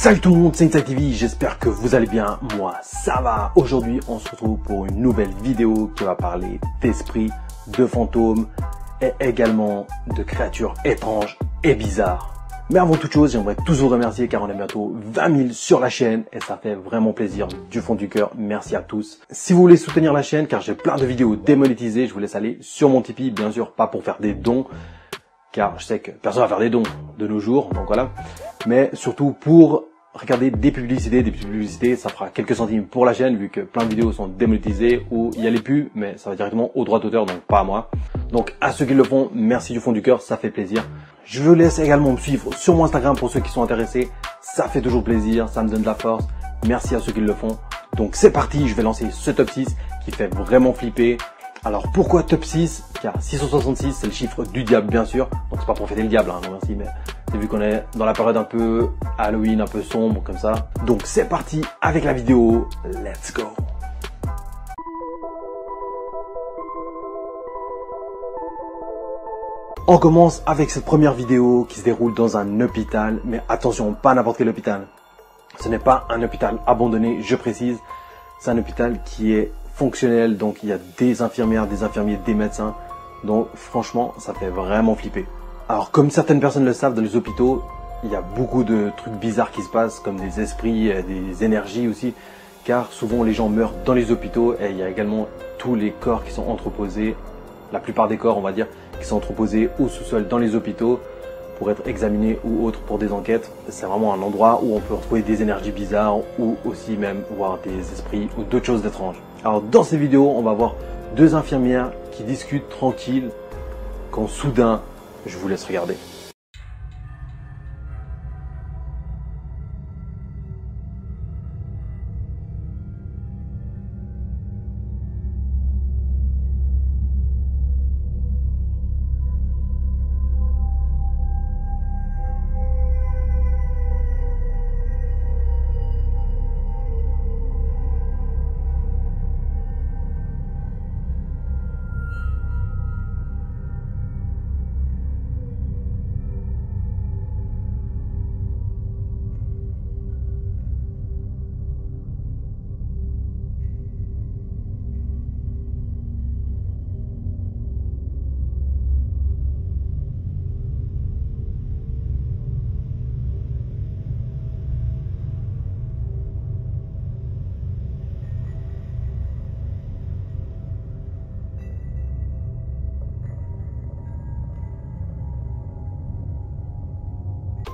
Salut tout le monde, c'est Inside TV, j'espère que vous allez bien, moi ça va. Aujourd'hui on se retrouve pour une nouvelle vidéo qui va parler d'esprits, de fantômes et également de créatures étranges et bizarres. Mais avant toute chose, j'aimerais tous vous remercier car on est bientôt 20 000 sur la chaîne et ça fait vraiment plaisir du fond du cœur. Merci à tous. Si vous voulez soutenir la chaîne car j'ai plein de vidéos démonétisées, je vous laisse aller sur mon Tipeee, bien sûr pas pour faire des dons car je sais que personne va faire des dons de nos jours, donc voilà. Mais surtout pour regarder des publicités, ça fera quelques centimes pour la chaîne vu que plein de vidéos sont démonétisées où il y a les pubs, mais ça va directement au droit d'auteur, donc pas à moi. Donc à ceux qui le font, merci du fond du cœur, ça fait plaisir. Je vous laisse également me suivre sur mon Instagram pour ceux qui sont intéressés, ça fait toujours plaisir, ça me donne de la force. Merci à ceux qui le font. Donc c'est parti, je vais lancer ce top 6 qui fait vraiment flipper. Alors pourquoi top 6? Car 666 c'est le chiffre du diable bien sûr, donc c'est pas pour fêter le diable, hein, non merci, mais c'est vu qu'on est dans la période un peu Halloween, un peu sombre comme ça. Donc c'est parti avec la vidéo, let's go. On commence avec cette première vidéo qui se déroule dans un hôpital, mais attention, pas n'importe quel hôpital. Ce n'est pas un hôpital abandonné, je précise, c'est un hôpital qui est fonctionnel, donc il y a des infirmières, des infirmiers, des médecins, donc franchement ça fait vraiment flipper. Alors comme certaines personnes le savent, dans les hôpitaux il y a beaucoup de trucs bizarres qui se passent, comme des esprits, des énergies aussi, car souvent les gens meurent dans les hôpitaux et il y a également tous les corps qui sont entreposés, la plupart des corps on va dire, qui sont entreposés au sous-sol dans les hôpitaux pour être examinés ou autres pour des enquêtes. C'est vraiment un endroit où on peut retrouver des énergies bizarres ou aussi même voir des esprits ou d'autres choses d'étranges. Alors dans ces vidéos, on va voir deux infirmières qui discutent tranquilles quand soudain, je vous laisse regarder.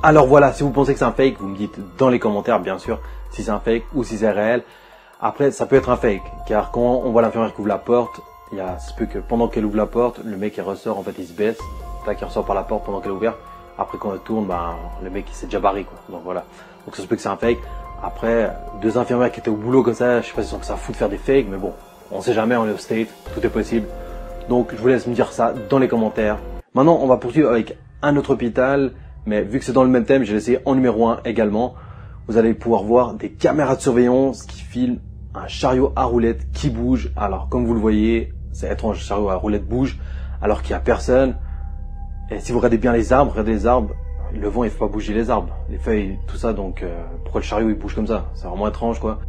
Alors voilà, si vous pensez que c'est un fake, vous me dites dans les commentaires bien sûr si c'est un fake ou si c'est réel. Après, ça peut être un fake, car quand on voit l'infirmière qui ouvre la porte, il se peut que pendant qu'elle ouvre la porte, le mec il ressort, en fait il se baisse, tac, il ressort par la porte pendant qu'elle est ouverte. Après quand elle tourne, le mec il s'est déjà barré quoi. Donc voilà, donc ça se peut que c'est un fake. Après, deux infirmières qui étaient au boulot comme ça, je sais pas si ça fout de faire des fakes, mais bon, on sait jamais, on est au state, tout est possible. Donc je vous laisse me dire ça dans les commentaires. Maintenant, on va poursuivre avec un autre hôpital. Mais vu que c'est dans le même thème, j'ai laissé en numéro 1 également. Vous allez pouvoir voir des caméras de surveillance qui filment un chariot à roulettes qui bouge. Alors comme vous le voyez, c'est étrange, le chariot à roulettes bouge alors qu'il n'y a personne. Et si vous regardez bien les arbres, le vent il fait pas bouger les arbres, les feuilles, tout ça. Donc pourquoi le chariot il bouge comme ça? C'est vraiment étrange quoi.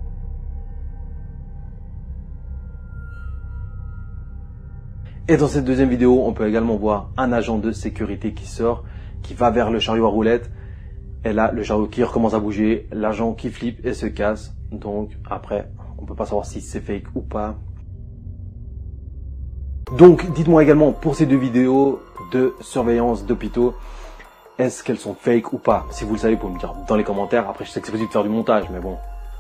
Et dans cette deuxième vidéo, on peut également voir un agent de sécurité qui sort, qui va vers le chariot à roulettes. Et là, le chariot qui recommence à bouger, l'agent qui flippe et se casse. Donc après, on peut pas savoir si c'est fake ou pas. Donc dites-moi également pour ces deux vidéos de surveillance d'hôpitaux, est-ce qu'elles sont fake ou pas? Si vous le savez, vous pouvez me dire dans les commentaires. Après, je sais que c'est possible de faire du montage, mais bon.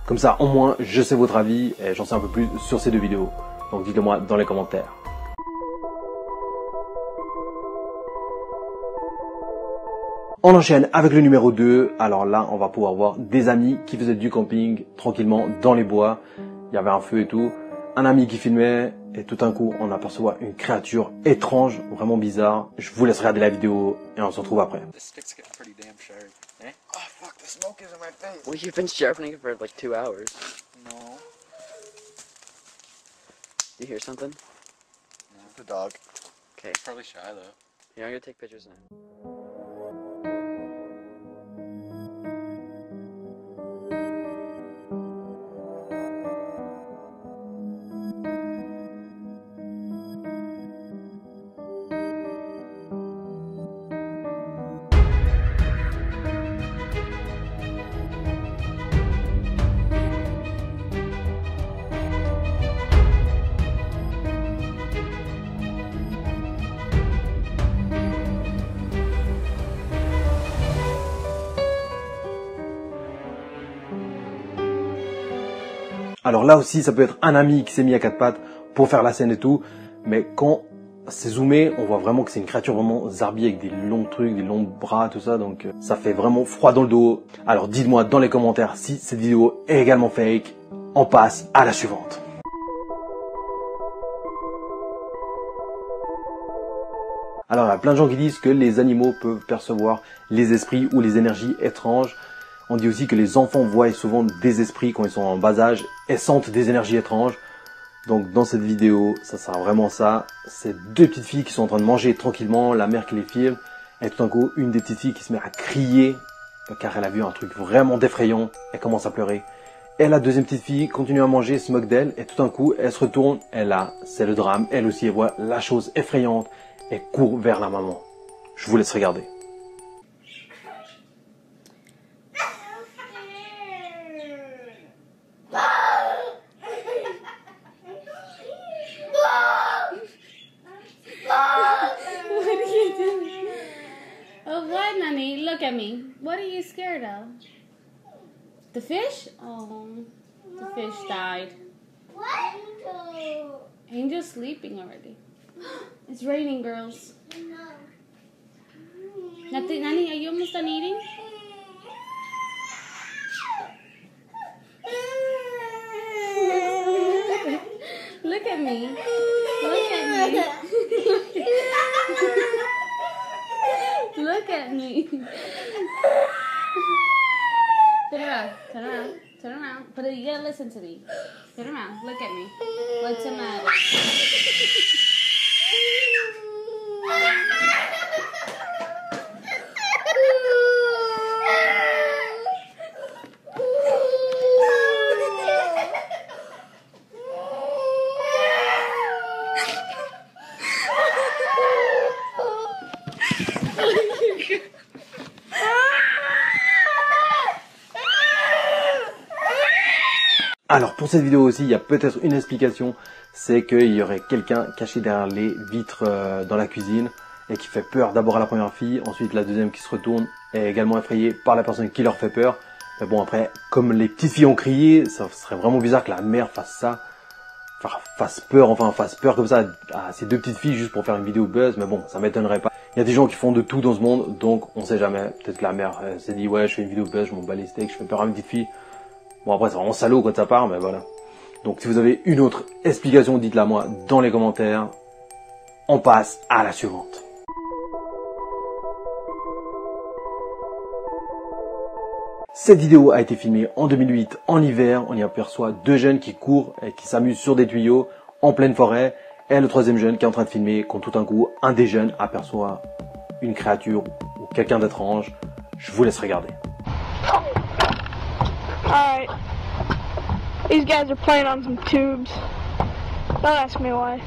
Comme ça, au moins, je sais votre avis et j'en sais un peu plus sur ces deux vidéos. Donc dites-le moi dans les commentaires. On enchaîne avec le numéro 2. Alors là, on va pouvoir voir des amis qui faisaient du camping tranquillement dans les bois. Il y avait un feu et tout. Un ami qui filmait et tout d'un coup, on aperçoit une créature étrange, vraiment bizarre. Je vous laisse regarder la vidéo et on se retrouve après. Well, you've been sharpening it for like 2 hours. No. You hear something? No. The dog. Okay. Probably shy though. Here, I'm gonna take pictures now. Alors là aussi, ça peut être un ami qui s'est mis à quatre pattes pour faire la scène et tout. Mais quand c'est zoomé, on voit vraiment que c'est une créature vraiment zarbi avec des longs trucs, des longs bras, tout ça. Donc ça fait vraiment froid dans le dos. Alors dites-moi dans les commentaires si cette vidéo est également fake. On passe à la suivante. Alors il y a plein de gens qui disent que les animaux peuvent percevoir les esprits ou les énergies étranges. On dit aussi que les enfants voient souvent des esprits quand ils sont en bas âge et sentent des énergies étranges. Donc dans cette vidéo, ça sera vraiment ça. C'est deux petites filles qui sont en train de manger tranquillement, la mère qui les filme. Et tout d'un coup, une des petites filles qui se met à crier car elle a vu un truc vraiment défrayant. Elle commence à pleurer. Et la deuxième petite fille continue à manger, se moque d'elle. Et tout d'un coup, elle se retourne. Et là, c'est le drame. Elle aussi, elle voit la chose effrayante et court vers la maman. Je vous laisse regarder. Oh, what, Nani? Look at me. What are you scared of? The fish? Oh, the fish died. What? Angel's sleeping already. It's raining, girls. Nani, are you almost done eating? Look at me. Look at me. Look at me. Turn around. Turn around. Turn around. But you gotta listen to me. Turn around. Look at me. What's the matter? Alors pour cette vidéo aussi, il y a peut-être une explication, c'est qu'il y aurait quelqu'un caché derrière les vitres dans la cuisine et qui fait peur d'abord à la première fille, ensuite la deuxième qui se retourne est également effrayée par la personne qui leur fait peur. Mais bon après, comme les petites filles ont crié, ça serait vraiment bizarre que la mère fasse ça, fasse peur comme ça à ces deux petites filles juste pour faire une vidéo buzz, mais bon, ça m'étonnerait pas. Il y a des gens qui font de tout dans ce monde, donc on sait jamais. Peut-être que la mère s'est dit ouais je fais une vidéo buzz, je m'en bats les steaks, je fais peur à une petite fille. Bon après c'est vraiment salaud quand ça part, mais voilà. Donc si vous avez une autre explication, dites-la moi dans les commentaires. On passe à la suivante. Cette vidéo a été filmée en 2008 en hiver. On y aperçoit deux jeunes qui courent et qui s'amusent sur des tuyaux en pleine forêt. Et le troisième jeune qui est en train de filmer quand tout d'un coup un des jeunes aperçoit une créature ou quelqu'un d'étrange. Je vous laisse regarder. Alright. These guys are playing on some tubes. Don't ask me why.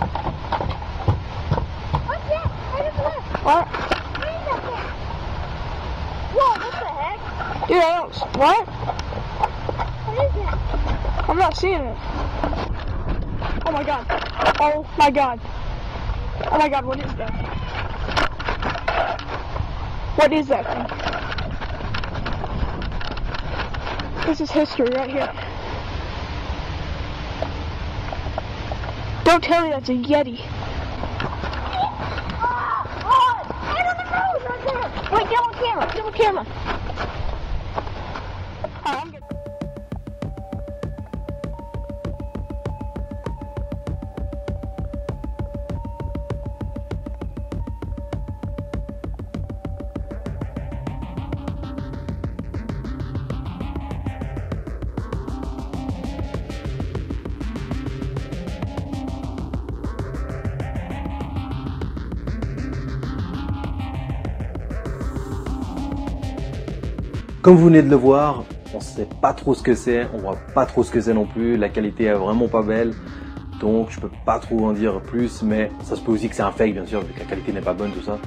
What's that? Right up left. What? What is that thing? Whoa, what the heck? Dude, I don't... What? What is that? I'm not seeing it. Oh my god. Oh my god. Oh my god, what is that? What is that thing? This is history right here. Don't tell me that's a Yeti. Oh, right on the nose right there. Wait, get on camera. Get on camera. Alright, I'm good. Comme vous venez de le voir, on ne sait pas trop ce que c'est, on voit pas trop ce que c'est non plus, la qualité est vraiment pas belle, donc je peux pas trop en dire plus, mais ça se peut aussi que c'est un fake bien sûr, vu que la qualité n'est pas bonne tout ça,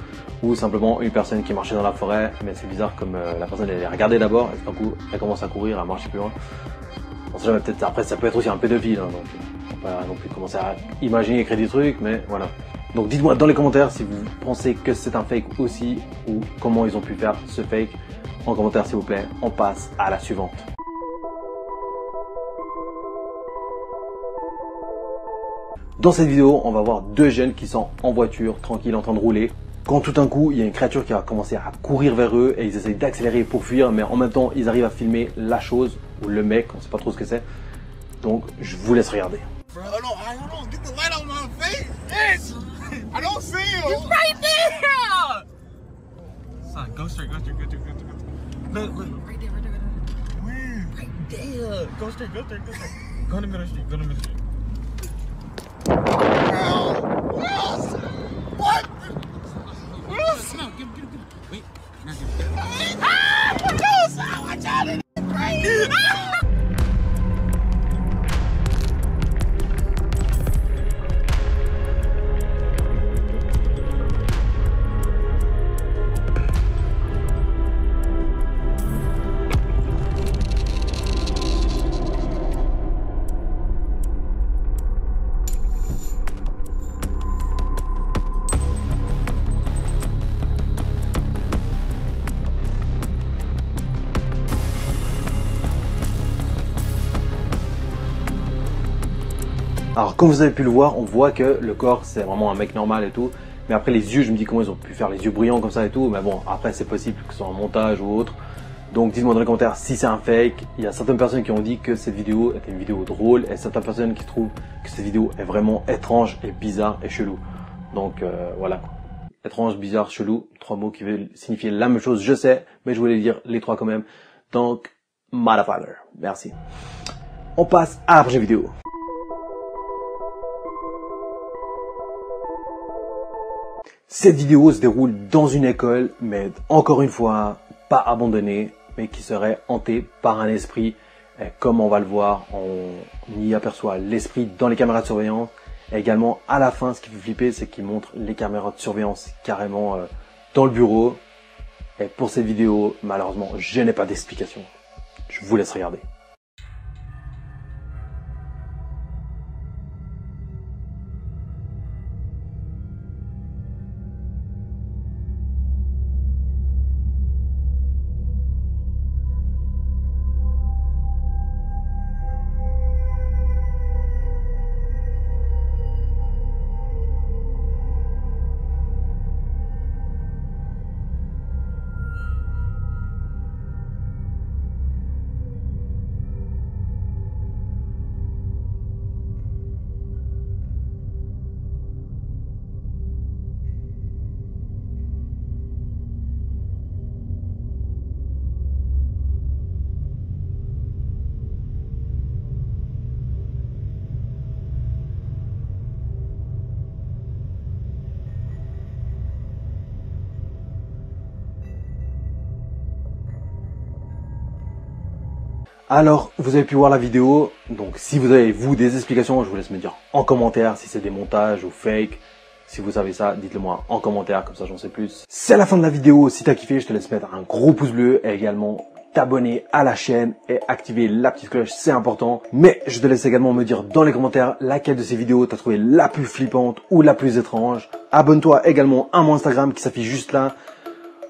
ou simplement une personne qui marchait dans la forêt, mais c'est bizarre comme la personne elle est regardée d'abord, et tout d'un coup elle commence à courir, à marcher plus loin. On sait jamais, peut-être après ça peut être aussi un pédophile, hein, donc on va pas non plus commencer à imaginer et créer des trucs, mais voilà. Donc dites-moi dans les commentaires si vous pensez que c'est un fake aussi, ou comment ils ont pu faire ce fake. En commentaire s'il vous plaît, on passe à la suivante. Dans cette vidéo, on va voir deux jeunes qui sont en voiture, tranquilles, en train de rouler. Quand tout d'un coup, il y a une créature qui va commencer à courir vers eux et ils essayent d'accélérer pour fuir, mais en même temps, ils arrivent à filmer la chose ou le mec, on sait pas trop ce que c'est. Donc, je vous laisse regarder. Hold on, get the light on my face. Yes. I don't see him. He's right there! Son, go straight. Look, right there. Where? Right there. Go straight. Go in the middle of the street. Yes. What? No, give it. Wait. Now give it. Ah, what else? Watch out, it's crazy. Alors comme vous avez pu le voir, on voit que le corps c'est vraiment un mec normal et tout. Mais après les yeux, je me dis comment ils ont pu faire les yeux brillants comme ça et tout. Mais bon, après c'est possible que ce soit un montage ou autre. Donc dites-moi dans les commentaires si c'est un fake. Il y a certaines personnes qui ont dit que cette vidéo était une vidéo drôle. Et certaines personnes qui trouvent que cette vidéo est vraiment étrange et bizarre et chelou. Donc voilà. Étrange, bizarre, chelou. Trois mots qui veulent signifier la même chose, je sais. Mais je voulais dire les trois quand même. Donc, motherfucker. Merci. On passe à la prochaine vidéo. Cette vidéo se déroule dans une école, mais encore une fois, pas abandonnée, mais qui serait hantée par un esprit. Et comme on va le voir, on y aperçoit l'esprit dans les caméras de surveillance. Et également, à la fin, ce qui fait flipper, c'est qu'il montre les caméras de surveillance carrément dans le bureau. Et pour cette vidéo, malheureusement, je n'ai pas d'explication. Je vous laisse regarder. Alors, vous avez pu voir la vidéo, donc si vous avez, vous, des explications, je vous laisse me dire en commentaire si c'est des montages ou fake. Si vous savez ça, dites-le moi en commentaire, comme ça j'en sais plus. C'est la fin de la vidéo, si t'as kiffé, je te laisse mettre un gros pouce bleu et également t'abonner à la chaîne et activer la petite cloche, c'est important. Mais je te laisse également me dire dans les commentaires laquelle de ces vidéos t'as trouvé la plus flippante ou la plus étrange. Abonne-toi également à mon Instagram qui s'affiche juste là.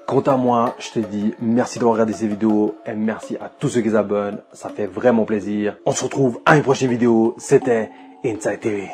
Quant à moi, je te dis merci d'avoir regardé ces vidéos et merci à tous ceux qui s'abonnent. Ça fait vraiment plaisir. On se retrouve à une prochaine vidéo. C'était Inside TV.